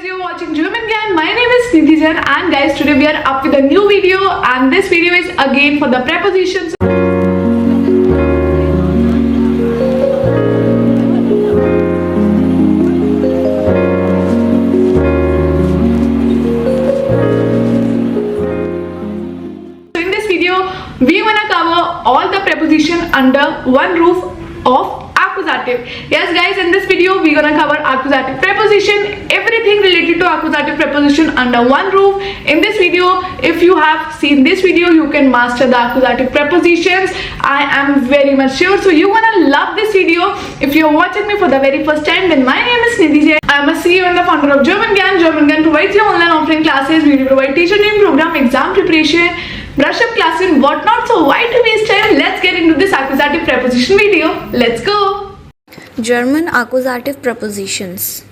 you're watching German Gyan. My name is Nidhi and guys, today we are up with a new video and this video is again for the prepositions. So in this video, we're gonna cover all the preposition under one roof of accusative. Yes guys, in this video we're gonna cover accusative preposition, everything related to accusative preposition under one roof. In this video, if you have seen this video, you can master the accusative prepositions. I am very much sure. So you're gonna love this video. If you're watching me for the very first time, then my name is Nidhi. I am a CEO and the founder of German Gyan. German Gyan provides you online offline classes. We provide teacher training program, exam preparation, brush up class and whatnot. So why to waste time? Let's get into this accusative preposition video. Let's go. German Akkusativ Prepositions.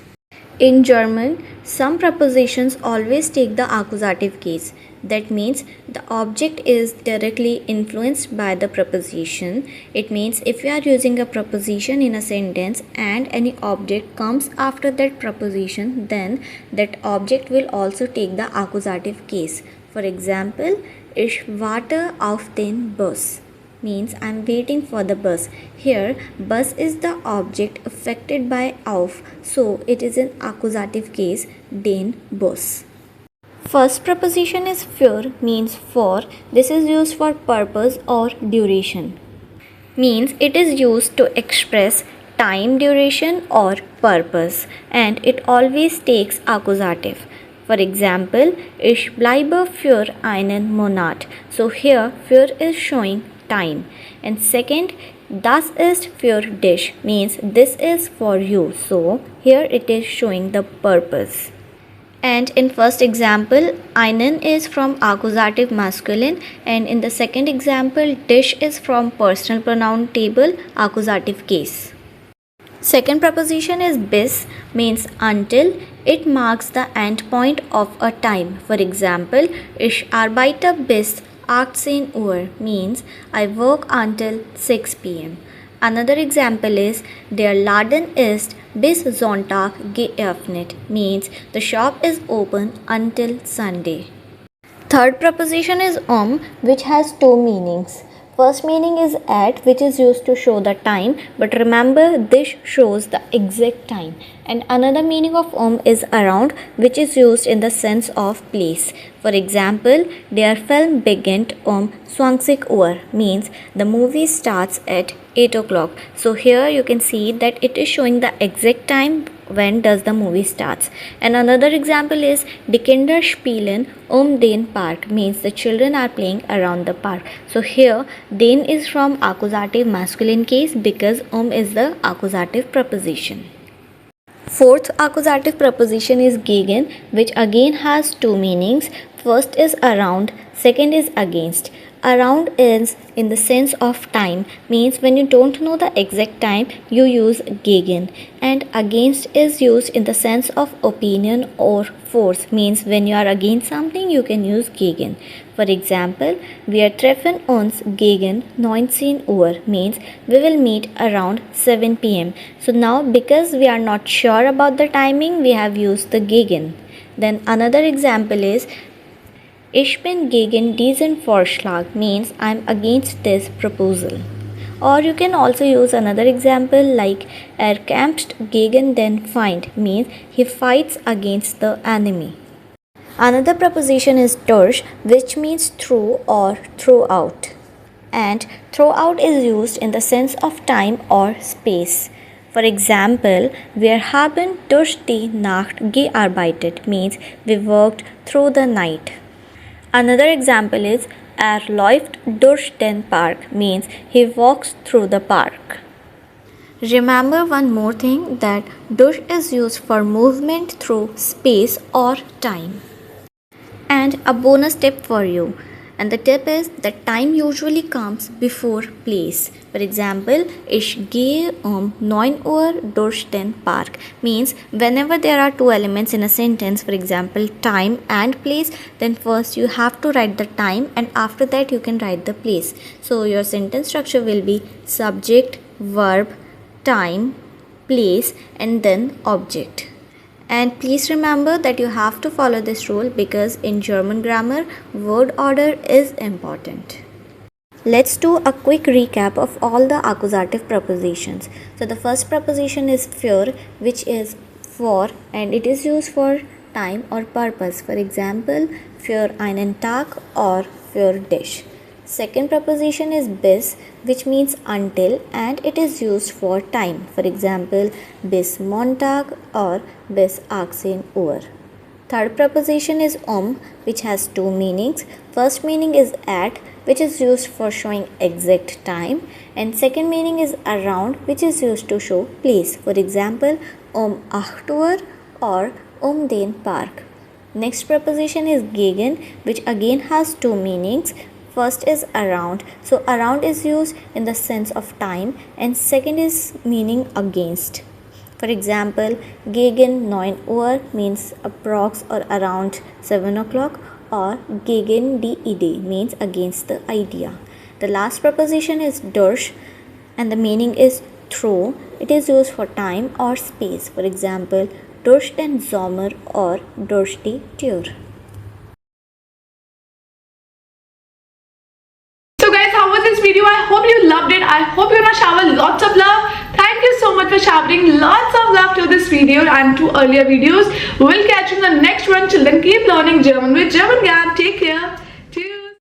In German, some prepositions always take the accusative case. That means the object is directly influenced by the preposition. It means if you are using a preposition in a sentence and any object comes after that preposition, then that object will also take the accusative case. For example, ich warte auf den Bus means I'm waiting for the bus. Here, bus is the object affected by auf, so it is an accusative case, den Bus. First preposition is für, means for. This is used for purpose or duration. Means it is used to express time, duration or purpose, and it always takes accusative. For example, ich bleibe für einen Monat. So here, für is showing time. And second, das ist für dich means this is for you. So here it is showing the purpose. And in first example, einen is from accusative masculine, and in the second example, dich is from personal pronoun table accusative case. Second preposition is bis, means until. It marks the end point of a time. For example, ich arbeite bis 18 Uhr means I work until 6 p.m. Another example is der Laden ist bis Sonntag geöffnet means the shop is open until Sunday. Third preposition is which has two meanings. First meaning is at, which is used to show the time, but remember this shows the exact time. And another meaning of is around, which is used in the sense of place. For example, der Film beginnt 20 Uhr means the movie starts at 8 o'clock. So here you can see that it is showing the exact time when does the movie starts. And another example is die Kinder spielen den Park means the children are playing around the park. So here den is from accusative masculine case because is the accusative preposition. Fourth accusative preposition is gegen, which again has two meanings. First is around, second is against. Around is in the sense of time, means when you don't know the exact time, you use gegen. And against is used in the sense of opinion or force, means when you are against something, you can use gegen. For example, wir treffen uns gegen 19 Uhr means we will meet around 7 p.m. So now because we are not sure about the timing, we have used the gegen. Then another example is ich bin gegen diesen Vorschlag means I'm against this proposal. Or you can also use another example like kämpft gegen den Feind means he fights against the enemy. Another preposition is durch, which means through or throughout. And throughout is used in the sense of time or space. For example, wir haben durch die Nacht gearbeitet means we worked through the night. Another example is läuft durch den Park means he walks through the park. Remember one more thing, that durch is used for movement through space or time. And a bonus tip for you. And the tip is that time usually comes before place. For example, ich gehe 9 Uhr durch den Park means whenever there are two elements in a sentence, for example, time and place, then first you have to write the time and after that you can write the place. So your sentence structure will be subject, verb, time, place and then object. And please remember that you have to follow this rule because in German grammar, word order is important. Let's do a quick recap of all the accusative prepositions. So the first preposition is für, which is for, and it is used for time or purpose. For example, für einen Tag or für dich. Second preposition is bis, which means until, and it is used for time. For example, bis Montag or bis 18 Uhr. Third preposition is which has two meanings. First meaning is at, which is used for showing exact time, and second meaning is around, which is used to show place. For example, 8 Uhr or den Park. Next preposition is gegen, which again has two meanings. First is around, so around is used in the sense of time, and second is meaning against. For example, gegen 9 Uhr means approx or around 7 o'clock, or gegen die Idee means against the idea. The last preposition is durch, and the meaning is through. It is used for time or space. For example, durch den Sommer or durch die Tür. So guys, how was this video? I hope you loved it. I hope you're gonna shower lots of love. Thank you so much for showering lots of love to this video and to earlier videos. We'll catch you in the next one. Till then, keep learning German with German Gyan. Take care.